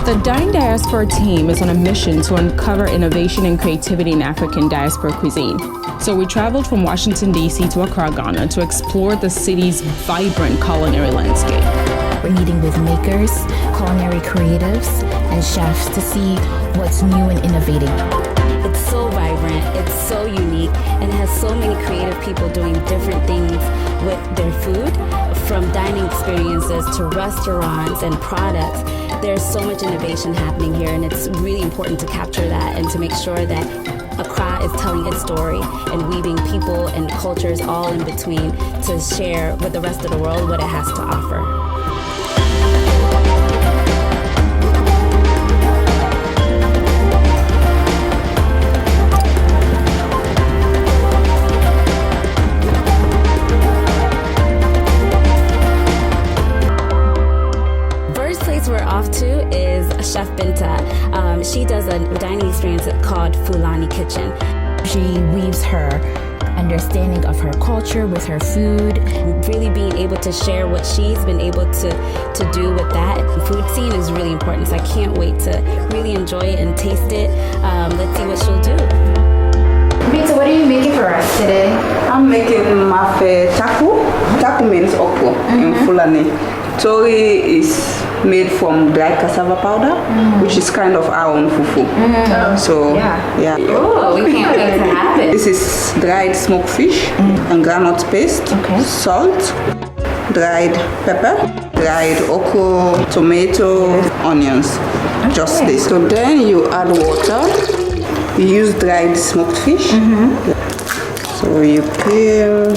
The Dine Diaspora team is on a mission to uncover innovation and creativity in African diaspora cuisine. So we traveled from Washington, D.C. to Accra, Ghana to explore the city's vibrant culinary landscape. We're meeting with makers, culinary creatives, and chefs to see what's new and innovative. It's so vibrant, it's so unique, and it has so many creative people doing different things with their food, from dining experiences to restaurants and products. There's so much innovation happening here, and it's really important to capture that and to make sure that Accra is telling its story and weaving people and cultures all in between to share with the rest of the world what it has to offer. Chef Binta. She does a dining experience called Fulani Kitchen. She weaves her understanding of her culture with her food. Really being able to share what she's been able to do with that. The food scene is really important, so I can't wait to really enjoy it and taste it. Let's see what she'll do. Binta, what are you making for us today? I'm making mafe taku. Taku means okro in Fulani. Tori is made from dry cassava powder, which is kind of our own fufu. So, yeah. Oh, we can't wait to have it. This is dried smoked fish and granite paste, salt, dried pepper, dried okra, tomato, onions. Just this. So then you add water. You use dried smoked fish. So you peel.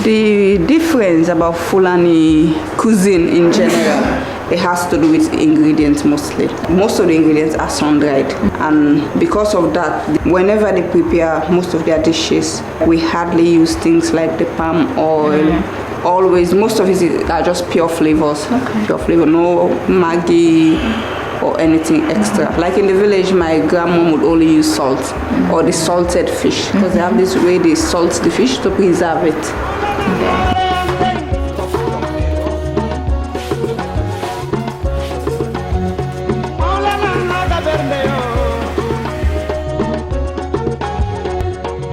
The difference about Fulani cuisine in general, it has to do with ingredients mostly. Most of the ingredients are sun-dried, and because of that, whenever they prepare most of their dishes, we hardly use things like the palm oil. Always, most of it are just pure flavors. Pure flavor, no Maggi or anything extra. Like in the village, my grandma would only use salt or the salted fish, because they have this way they salt the fish to preserve it.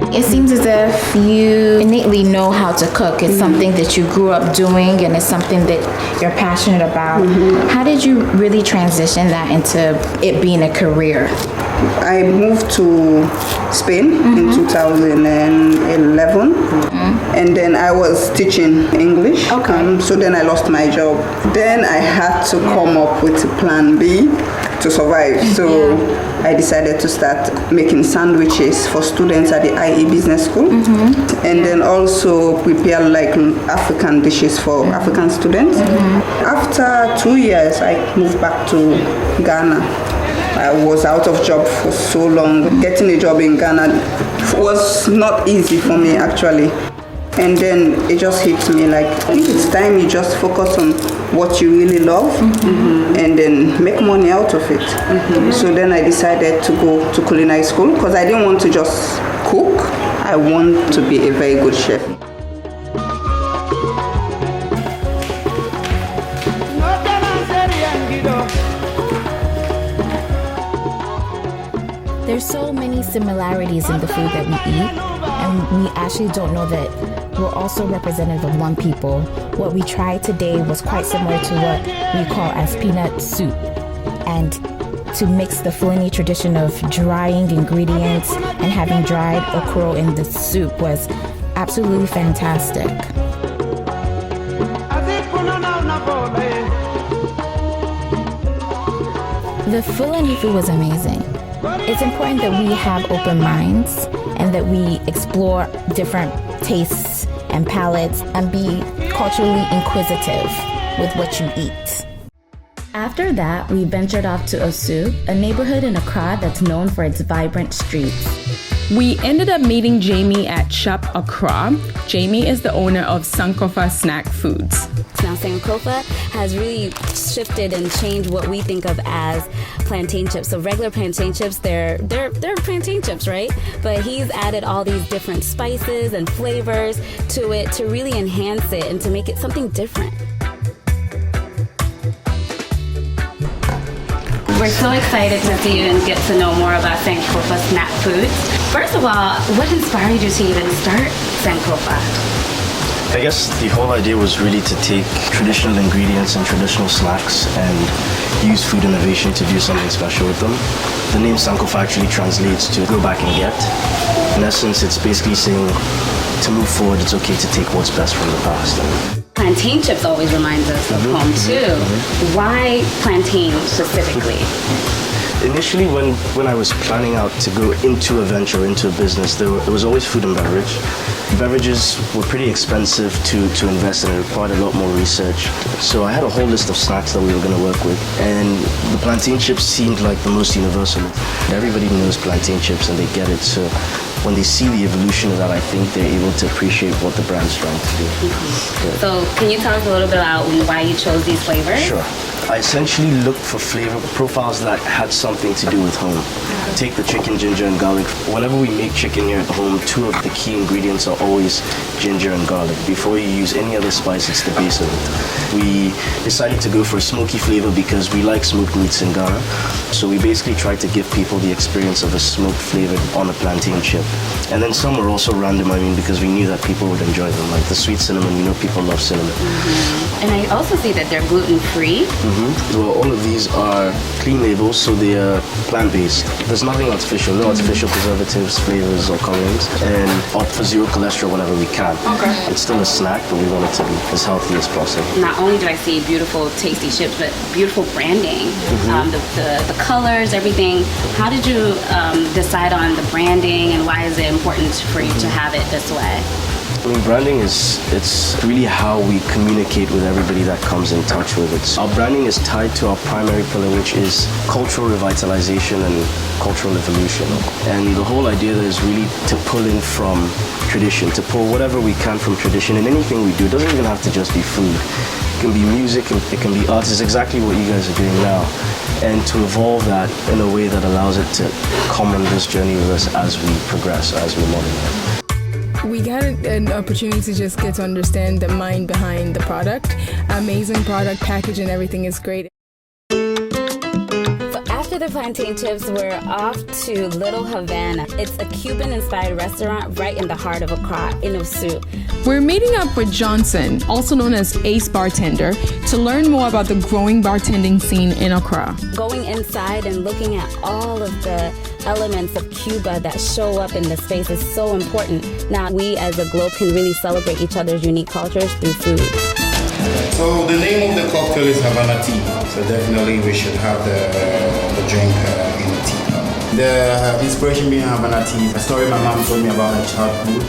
It seems as if you innately know how to cook. It's something that you grew up doing, and it's something that you're passionate about. How did you really transition that into it being a career? I moved to Spain in 2011, and then I was teaching English. So then I lost my job. Then I had to come up with a plan B to survive. So I decided to start making sandwiches for students at the IE Business School, and then also prepare like African dishes for African students. After 2 years, I moved back to Ghana. I was out of job for so long. Getting a job in Ghana was not easy for me actually. And then it just hit me like, I think it's time you just focus on what you really love and then make money out of it. So then I decided to go to culinary school because I didn't want to just cook. I want to be a very good chef. There's so many similarities in the food that we eat, and we actually don't know that we're also representative of one people. What we tried today was quite similar to what we call as peanut soup, and to mix the Fulani tradition of drying ingredients and having dried okra in the soup was absolutely fantastic. The Fulani food was amazing. It's important that we have open minds and that we explore different tastes and palates and be culturally inquisitive with what you eat. After that, we ventured off to Osu, a neighborhood in Accra that's known for its vibrant streets. We ended up meeting Jamie at Shop Accra. Jamie is the owner of Sankofa Snack Foods. Now Sankofa has really shifted and changed what we think of as plantain chips. So regular plantain chips, they're plantain chips, right? But he's added all these different spices and flavors to it to really enhance it and to make it something different. We're so excited to see you and get to know more about Sankofa Snap Foods. First of all, what inspired you to even start Sankofa? I guess the whole idea was really to take traditional ingredients and traditional snacks and use food innovation to do something special with them. The name Sankofa actually translates to go back and get. In essence, it's basically saying to move forward, it's okay to take what's best from the past. Plantain chips always reminds us of home too. Why plantain specifically? Initially, when I was planning out to go into a venture, into a business, it was always food and beverage. Beverages were pretty expensive to invest in. It required a lot more research. So I had a whole list of snacks that we were going to work with. And the plantain chips seemed like the most universal. Everybody knows plantain chips and they get it. So when they see the evolution of that, I think they're able to appreciate what the brand's trying to do. Mm-hmm. So can you tell us a little bit about why you chose these flavors? Sure. I essentially looked for flavor profiles that had something to do with home. Take the chicken, ginger, and garlic. Whenever we make chicken here at home, two of the key ingredients are always ginger and garlic. Before you use any other spice, it's the base of it. We decided to go for a smoky flavor because we like smoked meats in Ghana. So we basically tried to give people the experience of a smoked flavor on a plantain chip. And then some were also random, because we knew that people would enjoy them. Like the sweet cinnamon, people love cinnamon. Mm-hmm. And I also see that they're gluten-free. Mm-hmm. Well, all of these are clean labels, so they are plant-based. There's nothing artificial, no artificial preservatives, flavors, or colorings, and opt for zero cholesterol whenever we can. Okay. It's still a snack, but we want it to be as healthy as possible. Not only do I see beautiful, tasty chips, but beautiful branding. The colors, everything. How did you decide on the branding, and why is it important for you to have it this way? Branding it's really how we communicate with everybody that comes in touch with it. So our branding is tied to our primary pillar, which is cultural revitalization and cultural evolution. And the whole idea there is really to pull in from tradition, to pull whatever we can from tradition. And anything we do, it doesn't even have to just be food. It can be music, it can be art. It's exactly what you guys are doing now. And to evolve that in a way that allows it to come on this journey with us as we progress, as we modernize. We got an opportunity to just get to understand the mind behind the product. Amazing product, package and everything is great. So after the plantain chips, we're off to Little Havana. It's a Cuban-inspired restaurant right in the heart of Accra, in Osu. We're meeting up with Johnson, also known as Ace Bartender, to learn more about the growing bartending scene in Accra. Going inside and looking at all of the elements of Cuba that show up in the space is so important. Now we as a globe can really celebrate each other's unique cultures through food. So the name of the cocktail is Havana tea. So definitely we should have the drink in the tea. The inspiration behind Havana tea is a story my mom told me about her childhood.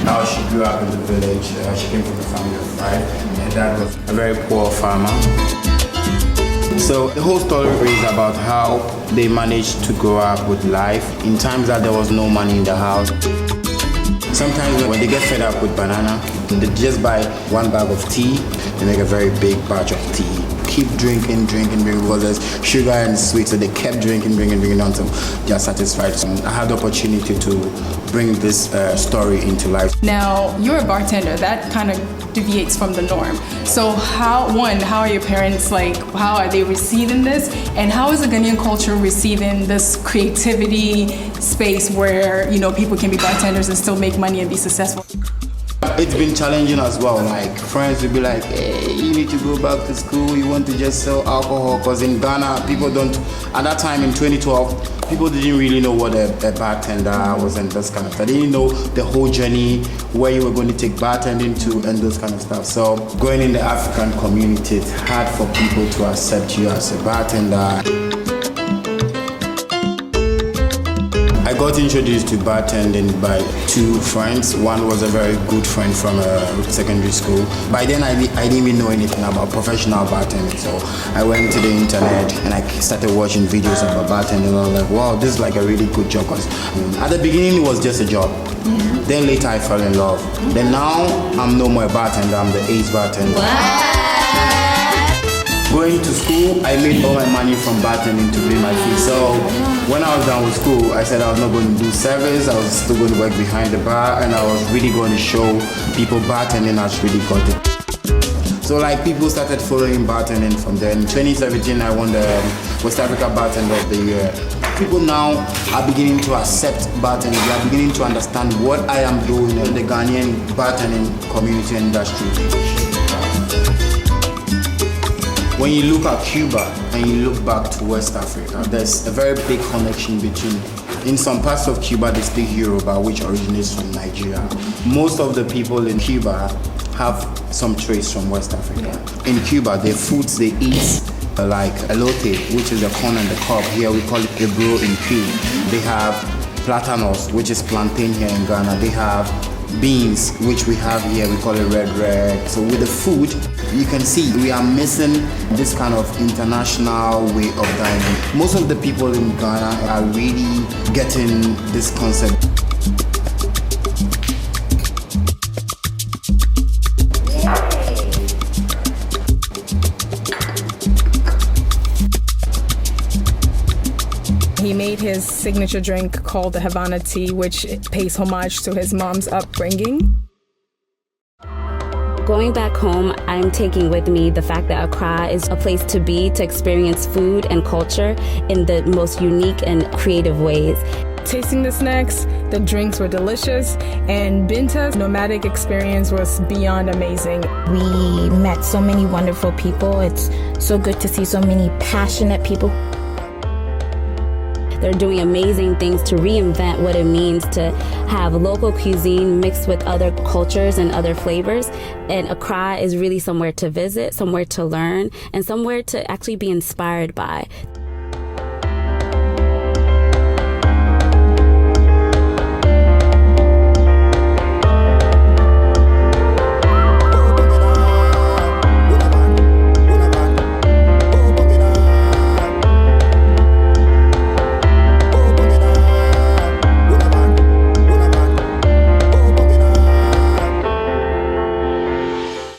How she grew up in the village. She came from a family of 5. My dad was a very poor farmer. So the whole story is about how they managed to grow up with life in times that there was no money in the house. Sometimes when they get fed up with banana, they just buy one bag of tea and make a very big batch of tea. Keep drinking because there's sugar and sweet, so they kept drinking until they're satisfied. So I had the opportunity to bring this story into life. Now, you're a bartender. That kind of deviates from the norm. So how are your parents how are they receiving this? And how is the Ghanaian culture receiving this creativity space where, people can be bartenders and still make money and be successful? It's been challenging as well. Friends will be like, hey, you need to go back to school. You want to just sell alcohol. Because in Ghana, people don't, at that time in 2012, people didn't really know what a bartender was and this kind of stuff. They didn't know the whole journey, where you were going to take bartending to and those kind of stuff. So going in the African community, it's hard for people to accept you as a bartender. I got introduced to bartending by 2 friends. One was a very good friend from secondary school. By then, I didn't even know anything about professional bartending. So I went to the internet and I started watching videos about bartending. And I was like, wow, this is a really good job. Cause at the beginning, it was just a job. Mm-hmm. Then later, I fell in love. Then now, I'm no more a bartender. I'm the Ace Bartender. Wow. Going to school, I made all my money from bartending to pay my fees. So when I was done with school, I said I was not going to do service. I was still going to work behind the bar, and I was really going to show people bartending has really got it. So like people started following bartending from there. In 2017, I won the West Africa Bartender of the Year. People now are beginning to accept bartending. They are beginning to understand what I am doing in the Ghanaian bartending community and industry. When you look at Cuba and you look back to West Africa, there's a very big connection between. In some parts of Cuba, they speak Yoruba, which originates from Nigeria. Most of the people in Cuba have some trace from West Africa. In Cuba, the foods they eat are like elote, which is the corn and the cob. Here we call it ebro in Cuba. They have platanos, which is plantain here in Ghana. They have beans, which we have here, we call it red. So with the food, you can see we are missing this kind of international way of dining. Most of the people in Ghana are really getting this concept. He made his signature drink called the Havana tea, which pays homage to his mom's upbringing. Going back home, I'm taking with me the fact that Accra is a place to be, to experience food and culture in the most unique and creative ways. Tasting the snacks, the drinks were delicious, and Binta's nomadic experience was beyond amazing. We met so many wonderful people. It's so good to see so many passionate people. They're doing amazing things to reinvent what it means to have local cuisine mixed with other cultures and other flavors. And Accra is really somewhere to visit, somewhere to learn, and somewhere to actually be inspired by.